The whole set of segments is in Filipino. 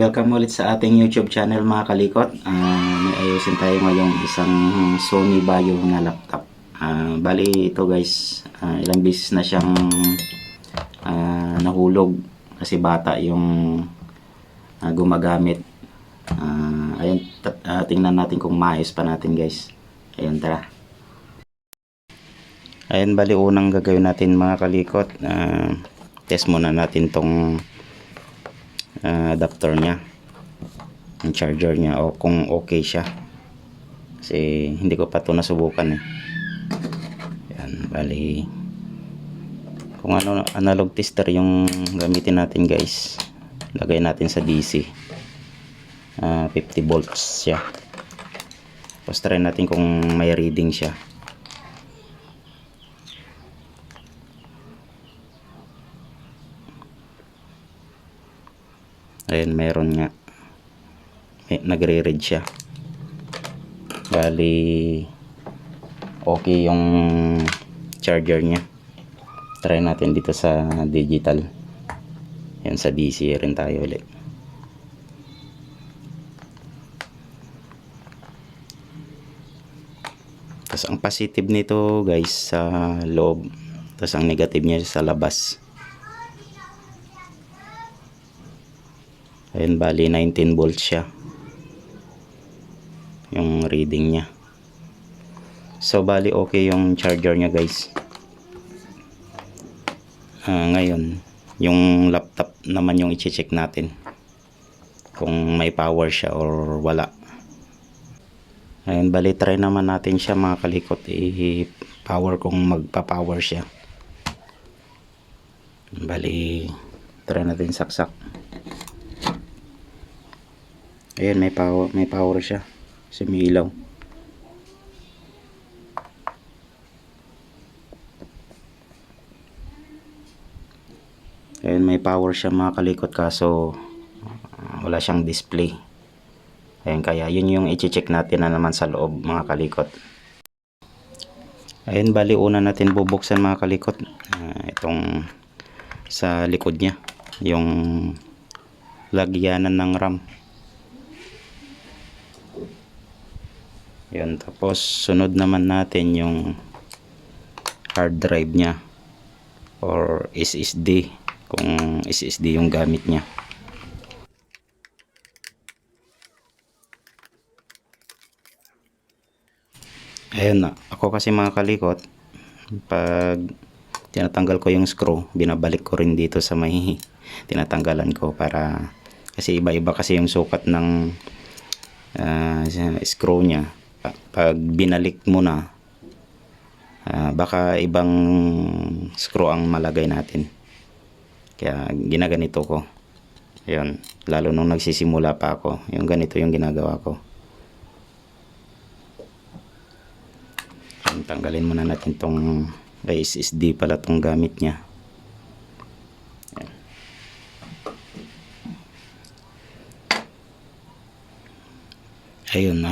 Welcome ulit sa ating YouTube channel mga kalikot. May ayusin tayo ngayong isang Sony Vaio na laptop. Bali ito guys, ilang beses na siyang nahulog kasi bata yung gumagamit. Ayun, tingnan natin kung maayos pa natin guys. Ayun, tara. Ayun, bali unang gagawin natin mga kalikot, test muna natin tong adapter niya, ang charger niya, o kung okay siya kasi hindi ko pa ito nasubukan yan. Bali kung ano, analog tester yung gamitin natin guys, lagay natin sa DC. 50 volts siya, tapos try natin kung may reading siya. Ayun, meron nga, nagre-read siya. Bali okay yung charger niya. Try natin dito sa digital. Yan, sa DC rin tayo ulit. Tapos ang positive nito guys sa loob, tapos ang negative niya sa labas. Ayun, bali 19 volts siya yung reading niya. So bali okay yung charger niya guys. Ngayon yung laptop naman yung i-check natin kung may power siya or wala. Ayun, bali try naman natin siya mga kalikot, i-power kung magpa-power siya. Bali try natin saksak. Ayan, may power siya kasi may ilaw. Ayan, may power siya mga kalikot, kaso wala siyang display. Ayan, kaya yun yung i-check natin na naman sa loob mga kalikot. Ayan, bali una natin bubuksan mga kalikot, itong sa likod niya, yung lagyanan ng RAM. Yun, tapos sunod naman natin yung hard drive niya or SSD kung SSD yung gamit niya. Ayun na, ako kasi mga kalikot, pag tinatanggal ko yung screw, binabalik ko rin dito sa may tinatanggalan ko, para kasi iba-iba kasi yung sukat ng screw niya. Pag binalik mo na, baka ibang screw ang malagay natin, kaya ginaganito ko. Yun, lalo nung nagsisimula pa ako, yung ganito yung ginagawa ko. Tanggalin muna natin tong SSD, pala tong gamit niya. Ayun,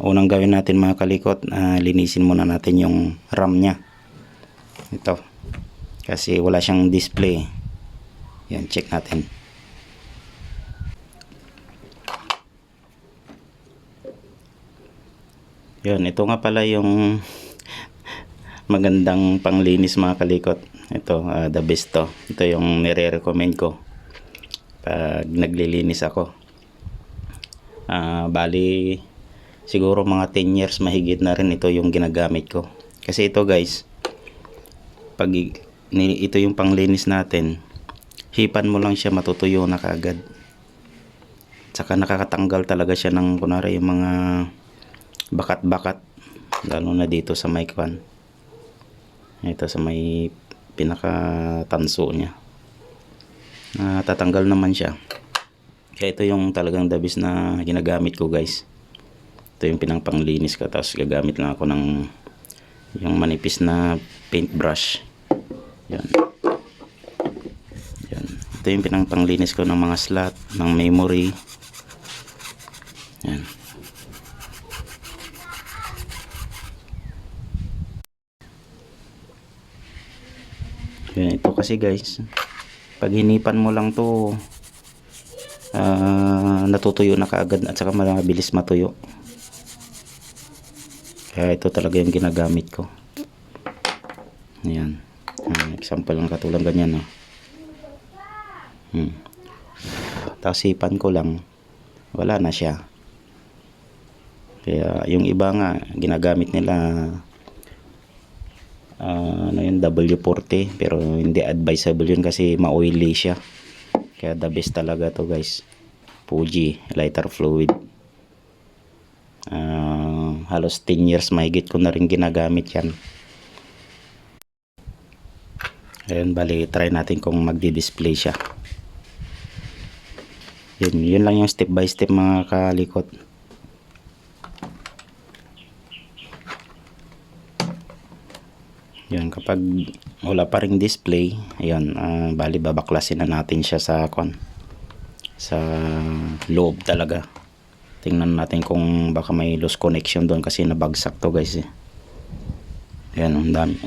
unang gawin natin mga kalikot, linisin muna natin yung RAM niya. Ito, kasi wala siyang display. Yan, check natin. Yun, ito nga pala yung magandang panglinis mga kalikot. Ito, the best to. Ito yung nire-recommend ko pag naglilinis ako. Bali siguro mga 10 years mahigit na rin ito yung ginagamit ko. Kasi ito guys, pag ito yung panglinis natin, hipan mo lang siya, matutuyo na kaagad. Saka nakakatanggal talaga siya ng kunwari yung mga bakat-bakat, lalo na dito sa may kwan, ito sa may pinakatanso niya, tatanggal naman siya. Kaya ito yung talagang dabis na ginagamit ko guys. Ito yung pinangpanglinis ko, tapos gagamit lang ako ng yung manipis na paintbrush. Yan. Yan, ito yung pinangpanglinis ko ng mga slot ng memory. Yan. Yan, ito kasi guys, pag hinipan mo lang to, natutuyo na kaagad at saka mabilis matuyo. Kaya ito talaga yung ginagamit ko. Ayan. Example lang katulad ganyan, no? Tapos hipan ko lang, wala na siya. Kaya yung iba nga ginagamit nila ano yun, W40, pero hindi advisable yun kasi ma-oily siya. Kaya the best talaga to guys, Fuji lighter fluid. Halos 10 years mahigit ko na rin ginagamit yan. Ayun, bali try natin kung magdi-display siya. Yun lang yung step by step mga kalikot. Yun, kapag wala pa ring display, ayun, bali babaklasin na natin siya sa sa loob talaga. Tingnan natin kung baka may loose connection doon kasi nabagsak to guys eh. Ayan, ang dami,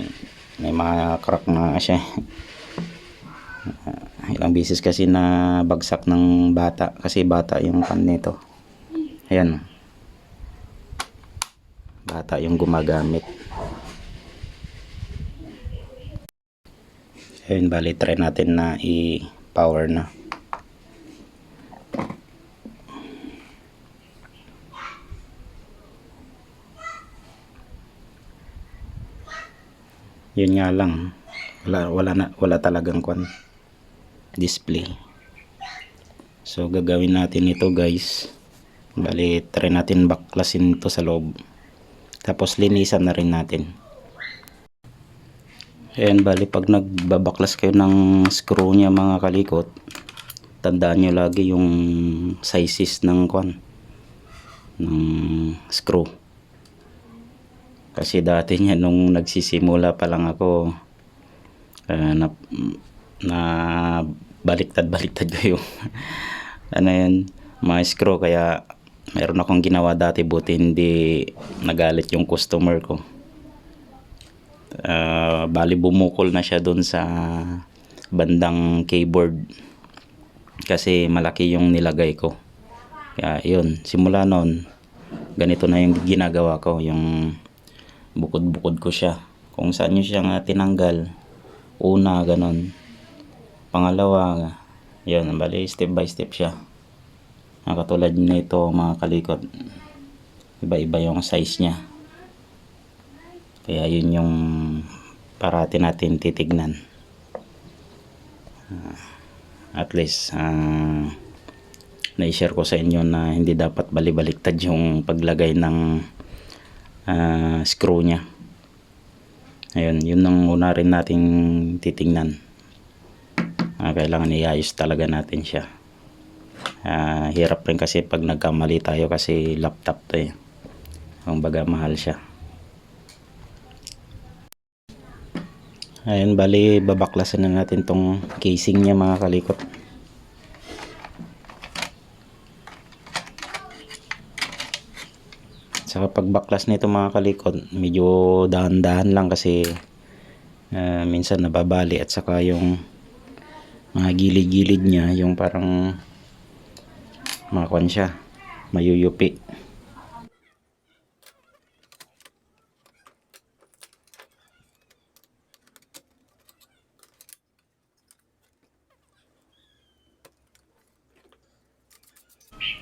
may mga crack na siya. Ilang beses kasi na bagsak ng bata kasi bata yung pan nito. Ayan, bata yung gumagamit. Ayun, bali try natin na i-power na. Yun nga lang, wala talagang display. So gagawin natin ito guys, bali try natin baklasin ito sa loob, tapos linisan na rin natin. Ayan, bali pag nagbabaklas kayo ng screw nya mga kalikot, tandaan nyo lagi yung sizes ng ng screw. Kasi dati niya nung nagsisimula pa lang ako, na baliktad ko yung ano yan, mga screw. Kaya meron akong ginawa dati, buti hindi nagalit yung customer ko. Bali bumukol na siya dun sa bandang keyboard kasi malaki yung nilagay ko. Kaya yun, simula noon ganito na yung ginagawa ko, yung bukod-bukod ko siya. Kung saan nyo siya nga tinanggal, una ganon, pangalawa yun, bali step by step siya. Katulad nito mga kalikot, iba-iba yung size nya. Kaya yun yung parati natin titignan. At least na-share ko sa inyo na hindi dapat bali-baliktad yung paglagay ng screw nya. Ayun, yun ang una rin nating titingnan. Kailangan iayos talaga natin siya. Hirap rin kasi pag nagkamali tayo kasi laptop to eh. Kumbaga mahal siya. Ayun, bali babaklasan na natin tong casing niya mga kalikot. Saka pagbaklas nito mga kalikot, medyo dahan-dahan lang kasi minsan nababali, at saka yung mga gilid-gilid niya, yung parang makon siya, mayuyupi.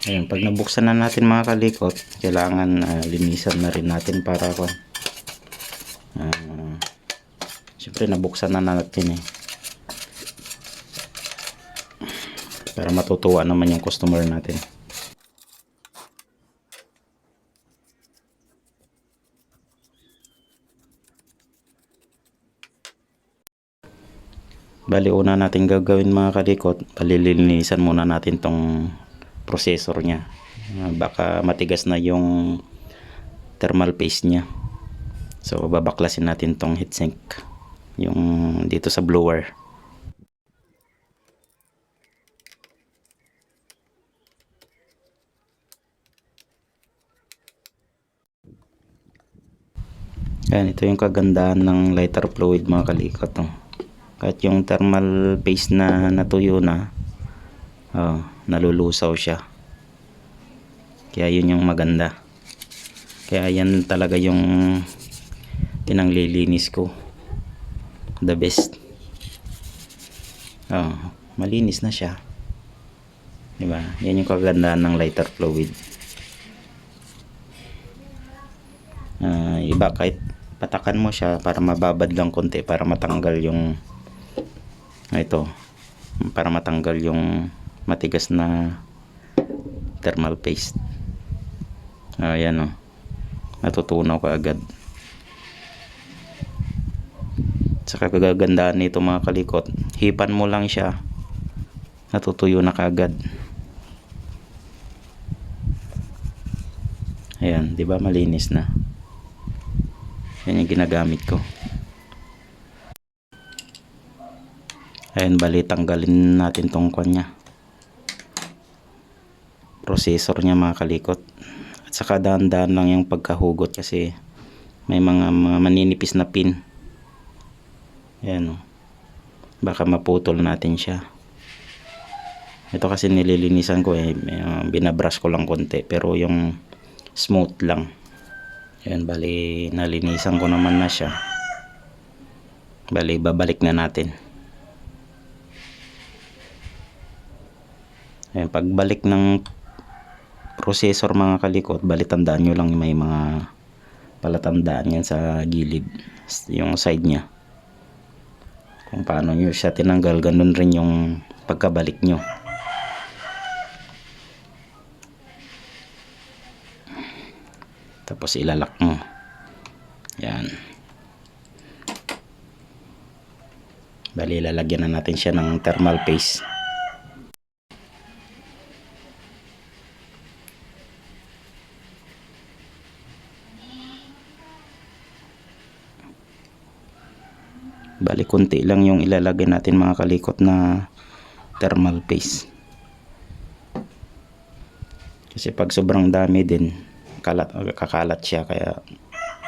Ayun, pag nabuksan na natin mga kalikot, kailangan linisan na rin natin para siyempre nabuksan na natin eh, para matutuwa naman yung customer natin. Bali una natin gagawin mga kalikot, palilinisan muna natin tong processor nya. Baka matigas na yung thermal paste nya. So babaklasin natin tong heatsink, yung dito sa blower. Yan, ito yung kagandahan ng lighter fluid mga kalikot. Kahit yung thermal paste na natuyo na, nalulusaw siya. Kaya yun yung maganda. Kaya yan talaga yung pinanglilinis ko. The best. Malinis na siya. Diba? Yan yung kagandahan ng lighter fluid. Iba kahit patakan mo siya para mababad lang konti para matanggal yung para matanggal yung matigas na thermal paste. Ayan natutunaw ka agad. Saka kagagandaan nito mga kalikot, hipan mo lang siya, natutuyo na kaagad. Ayan, di ba malinis na. Yan yung ginagamit ko. Ayan, bali tanggalin natin tong kanya, processor niya mga kalikot. At saka dahan-dahan lang yung pagkahugot kasi may mga maninipis na pin. Ayan baka maputol natin siya. Ito kasi nililinisan ko binabrush ko lang konti pero yung smooth lang. Ayan, bali nalinisan ko naman na siya. Bali babalik na natin. Ayan, pagbalik ng processor mga kalikot, bali tandaan nyo lang may mga palatandaan yan sa gilid, yung side nya, kung paano nyo siya tinanggal. Ganun rin yung pagkabalik nyo. Tapos ilalak mo. Yan. Bali lalagyan na natin siya ng thermal paste. Bali konti lang yung ilalagay natin mga kalikot na thermal paste. Kasi pag sobrang dami din, kakalat siya kaya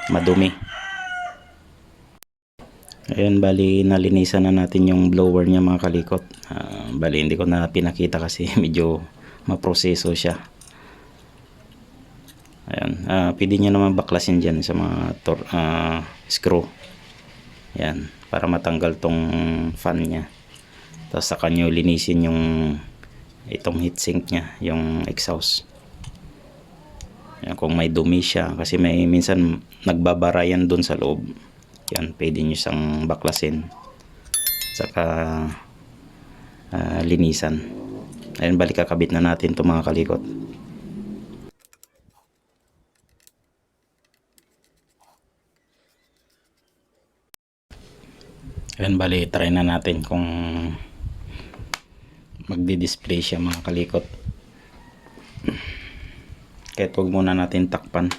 madumi. Ayan, bali nalinisan na natin yung blower niya mga kalikot. Bali hindi ko na pinakita kasi medyo maproseso siya. Ayan, pwede nyo naman baklasin dyan sa mga screw. Ayan, para matanggal tong fan niya. Tapos saka nyo linisin yung itong heatsink niya, yung exhaust. Ayan, kung may dumi siya kasi may minsan nagbabara yan dun sa loob. Yan, pwede nyo siyang baklasin. Saka linisan. Ayan, balik kakabit na natin itong mga kalikot. Ayan, bali try na natin kung magdi-display siya mga kalikot. Kahit huwag muna natin takpan.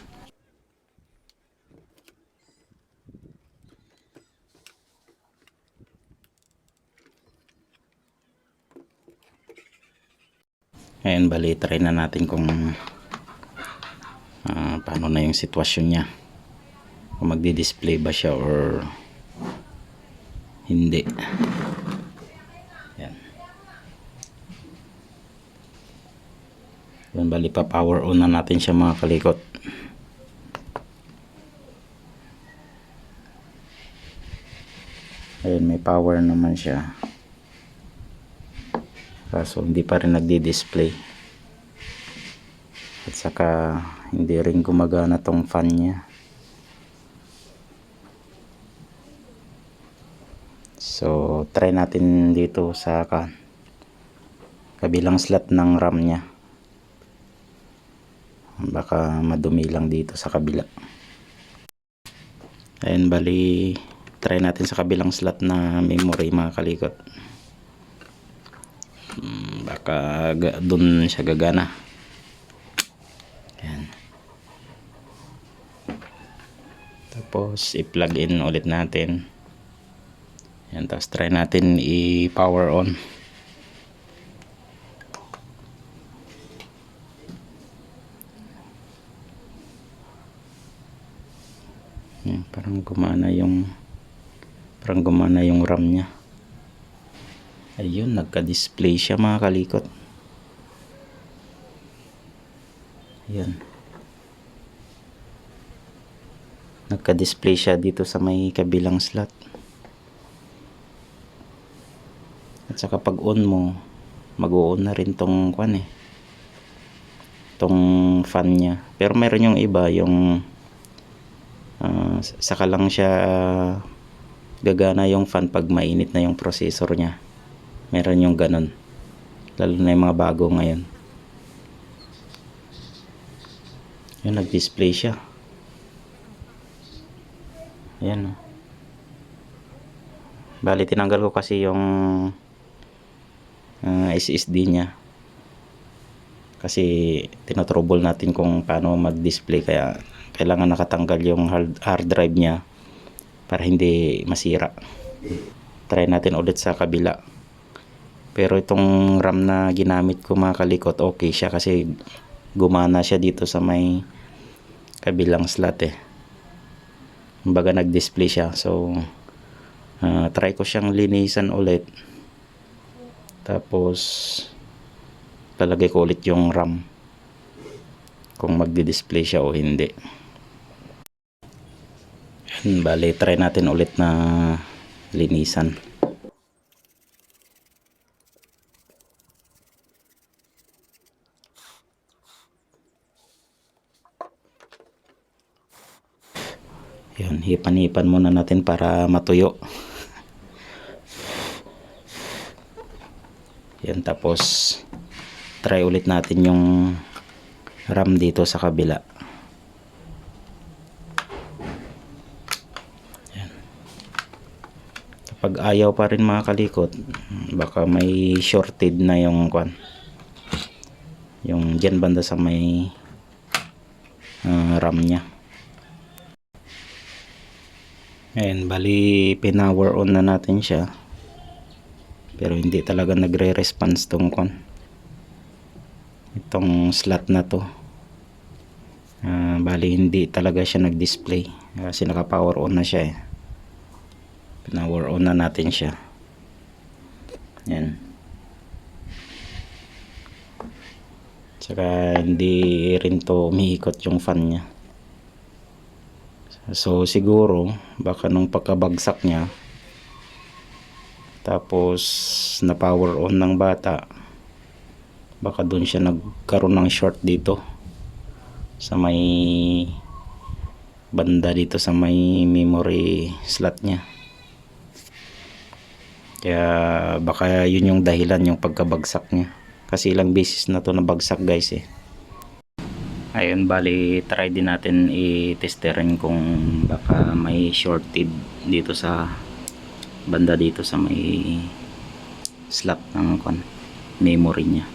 Ayan, bali try na natin kung paano na yung sitwasyon niya, kung magdi-display ba siya or hindi. Ayan. Ayan, bali pa power on na natin siya mga kalikot. Ayan, may power naman siya. Kaso hindi pa rin nagdi-display. At saka hindi rin gumagana tong fan niya. So try natin dito sa kabilang slot ng RAM niya. Baka madumi lang dito sa kabila. Ayan, bali try natin sa kabilang slot na memory mga kalikot. Baka dun siya gagana. Ayan. Tapos i-plug in ulit natin. Ayan, tapos try natin i-power on. Ayan, parang gumana yung RAM niya. Ayun, nagka-display siya mga kalikot. Ayan. Nagka-display siya dito sa may kabilang slot. At saka pag on mo, mag-on na rin tong kwan eh. Tong fan niya. Pero meron yung iba, yung saka lang siya gagana yung fan pag mainit na yung processor niya. Meron yung ganun. Lalo na yung mga bago ngayon. Yun, nag-display siya. Ayan. Bali, tinanggal ko kasi yung SSD niya. Kasi tinotrouble natin kung paano mag-display. Kaya kailangan nakatanggal yung hard drive niya para hindi masira. Try natin ulit sa kabila. Pero itong RAM na ginamit ko mga kalikot, okay siya kasi gumana siya dito sa may kabilang slot eh. Kumbaga nag-display siya. So try ko siyang linisan ulit. Tapos lalagay ko ulit yung RAM kung magdi-display siya o hindi. Bale, try natin ulit na linisan. Yun, hipan-hipan muna natin para matuyo. Yan, tapos try ulit natin yung RAM dito sa kabila. Yan. Kapag ayaw pa rin mga kalikot, baka may shorted na yung kwan. Yung dyan banda sa may RAM nya. Ayan, bali pinower on na natin siya. Pero hindi talaga nagre-response tong kon. Itong slot na to. Bali hindi talaga siya nag-display. Kasi naka-power on na siya eh. Pinower on na natin siya. Ayan. Tsaka hindi rin to umiikot yung fan niya. So siguro baka nung pagkabagsak niya, tapos na power on ng bata, baka doon siya nagkaroon ng short dito sa may banda dito sa may memory slot niya. Kaya baka yun yung dahilan, yung pagkabagsak niya. Kasi ilang beses na to nabagsak guys eh. Ayun, bali try din natin i-testerin kung baka may shorted dito sa banda dito sa may slot ng memory niya.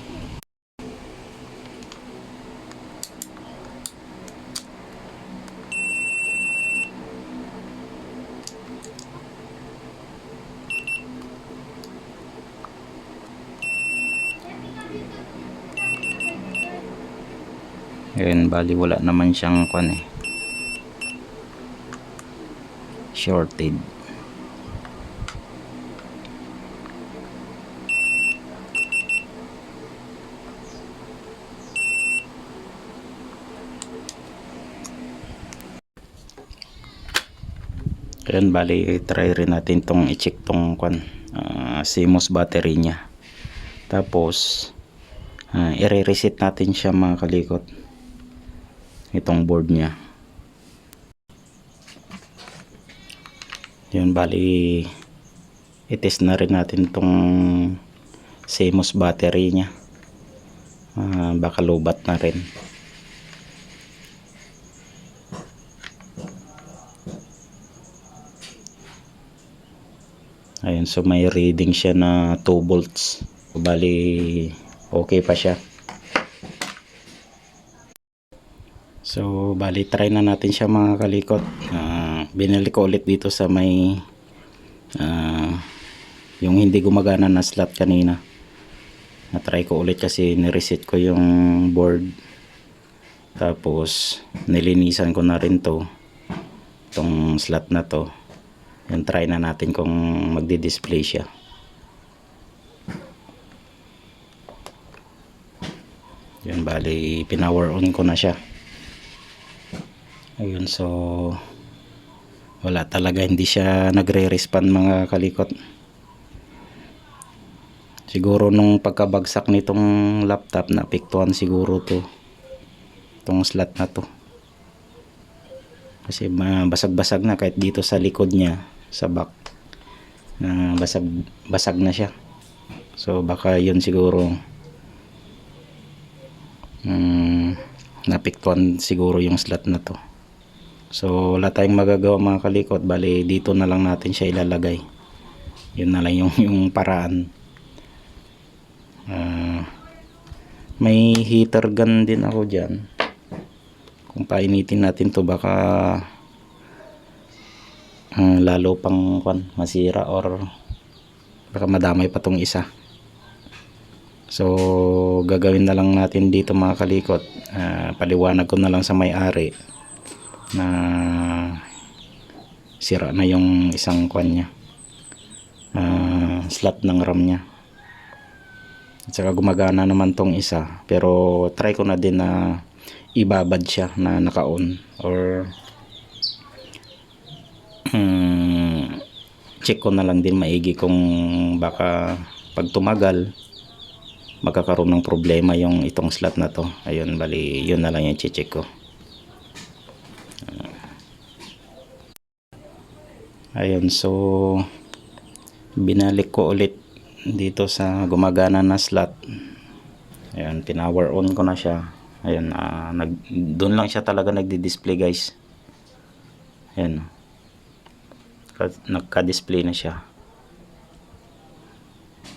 Ayun, bali wala naman siyang shorted. Ayun, bali try rin natin tong i-check tong CMOS battery niya. Tapos i-reset natin siya mga kalikot, itong board niya. Yun, bali i-test na rin natin tong CMOS battery niya. Baka lobat na rin. Ayun, so may reading siya na 2 volts. Bali okay pa siya. So bali try na natin siya mga kalikot. Binili ko ulit dito sa may yung hindi gumagana na slot kanina. Na-try ko ulit kasi ni-reset ko yung board. Tapos nilinisan ko na rin itong slot na to. Yan, try na natin kung magdi-display siya. Yun, bali pinower on ko na siya. Ayun, so wala talaga, hindi siya nagre-respond mga kalikot. Siguro nung pagkabagsak nitong laptop, naapektuhan siguro itong slot na to. Kasi basag-basag na, kahit dito sa likod niya, sa back, na basag na siya. So baka yun siguro, naapektuhan siguro yung slot na to. So wala tayong magagawa mga kalikot, bali dito na lang natin siya ilalagay. Yun na lang yung paraan. May heater gun din ako dyan. Kung painitin natin to, baka lalo pang masira, or baka madamay pa tong isa. So gagawin na lang natin dito mga kalikot, paliwanag ko na lang sa may-ari na sira na yung isang niya, slot ng RAM niya. At saka gumagana naman tong isa, pero try ko na din na ibabad siya na naka-on, or check ko na lang din maigi kung baka pag tumagal magkakaroon ng problema yung itong slot na to. Ayun, bali yun na lang yung check ko. Ayun, so binalik ko ulit dito sa gumagana na slot. Ayun, pinower on ko na siya. Ayun, doon lang siya talaga nagdi-display guys. Ayun, nagka-display na siya.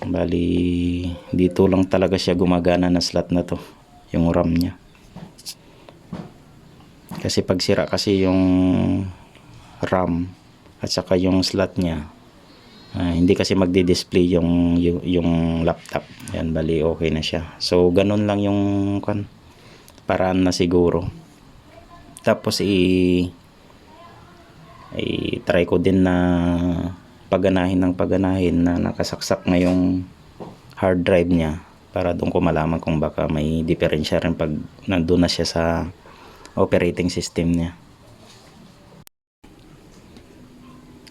Bali dito lang talaga siya gumagana na slot na to, yung RAM niya. Kasi pag sira kasi yung RAM at saka yung slot niya, hindi kasi magdi-display yung laptop. Yan, bali okay na siya. So ganun lang yung paraan na siguro. Tapos try ko din na paganahin na nakasaksak na yung hard drive niya, para doon ko malaman kung baka may diferensya rin pag nandun na siya sa operating system niya.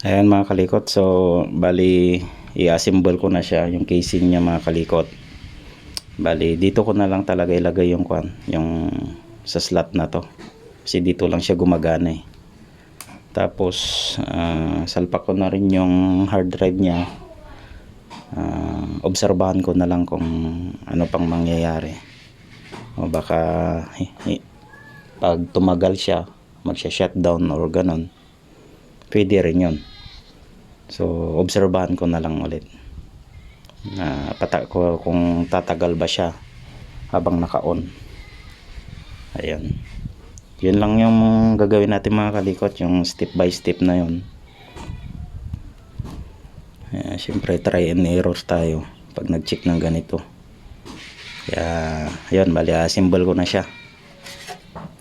Ayan mga kalikot, so bali i-assemble ko na siya, yung casing niya mga kalikot. Bali dito ko na lang talaga ilagay yung sa slot na to, kasi dito lang siya gumagana eh. Tapos salpak ko na rin yung hard drive niya. Obserbahan ko na lang kung ano pang mangyayari, o baka pag tumagal siya magsha-shutdown or ganon, pwede rin yun. So obserbahan ko na lang ulit, ko kung tatagal ba siya habang naka-on. Ayan, yun lang yung gagawin natin mga kalikot, yung step by step na yun. Siyempre try and error tayo pag nag-check ng ganito. Kaya yun, bali assemble ko na siya.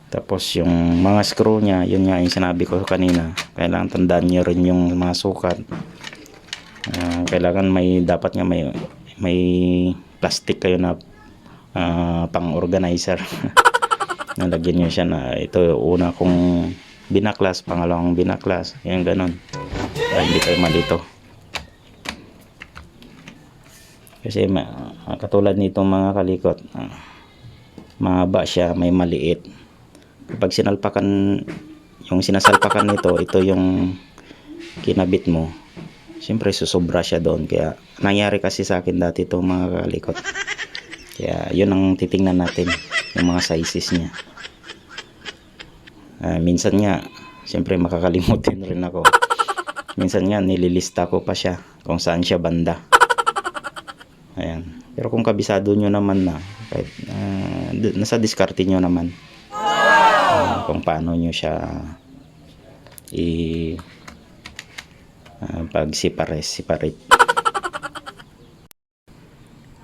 Tapos yung mga screw niya, yun nga yung sinabi ko kanina, kailangan tandaan nyo rin yung mga sukat. Kailangan dapat nga may plastic kayo na pang organizer. Nalagyan nyo siya na ito una kong binaklas, pangalawang binaklas, yan ganon, hindi kayo malito. Kasi katulad nito mga kalikot, mahaba siya, may maliit. Kapag sinasalpakan nito, ito yung kinabit mo, siyempre susobra siya doon. Kaya nangyari kasi sa akin dati ito mga kalikot. Kaya yun ang titingnan natin, yung mga sizes niya. Minsan nga siyempre makakalimutin rin ako. Minsan nga nililista ko pa siya kung saan siya banda. Ayan, pero kung kabisado nyo naman na, kahit nasa diskarte nyo naman kung paano nyo siya pag separate.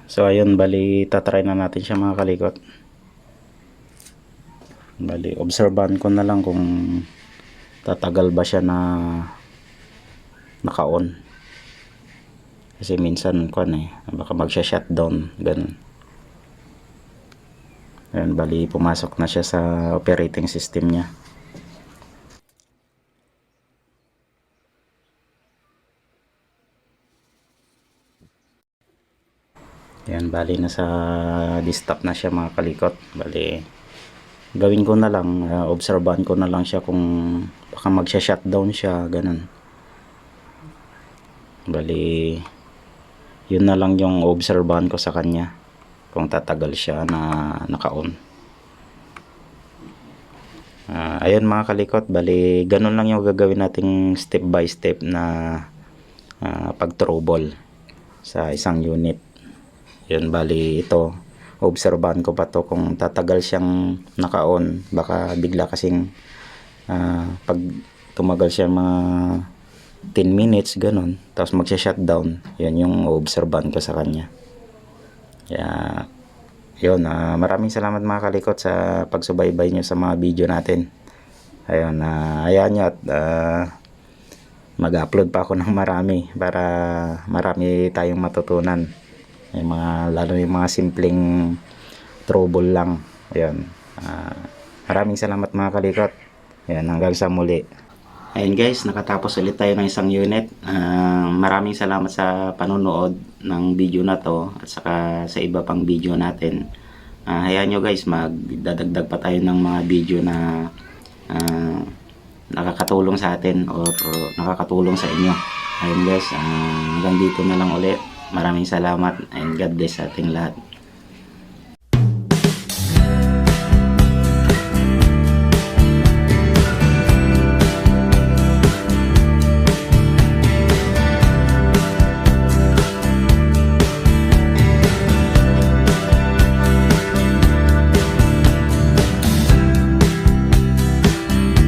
So ayun, bali tatry na natin siya mga kalikot. Bali obserbahan ko na lang kung tatagal ba siya na naka-on. Kasi minsan baka magsha-shutdown ganun. Ayan, bali pumasok na siya sa operating system niya. Ayan, bali nasa desktop na siya mga kalikot. Bali gawin ko na lang, obserbahan ko na lang siya kung baka magsha-shutdown siya, ganun. Bali yun na lang yung obserbahan ko sa kanya, kung tatagal siya na naka-on. Ayun mga kalikot, bali ganun lang yung gagawin nating step by step na pag-trouble sa isang unit. Yun, bali ito obserbahan ko pa to kung tatagal siyang naka-on. Baka bigla kasing pag tumagal siya mga 10 minutes ganun, tapos magsha-shutdown. Yan yung obserbahan ko sa kanya. Kaya yun, maraming salamat mga kalikot sa pagsubaybay nyo sa mga video natin. Ayun, ayan nyo at mag-upload pa ako ng marami para marami tayong matutunan. Yung mga, lalo yung mga simpleng trouble lang. Ayun, maraming salamat mga kalikot. Ayan, hanggang sa muli. Ayun guys, nakatapos ulit tayo ng isang unit. Maraming salamat sa panonood ng video na to at saka sa iba pang video natin. Hayaan nyo guys, magdadagdag pa tayo ng mga video na nakakatulong sa atin or nakakatulong sa inyo. Ayun guys, hanggang dito na lang ulit. Maraming salamat and God bless sa ating lahat.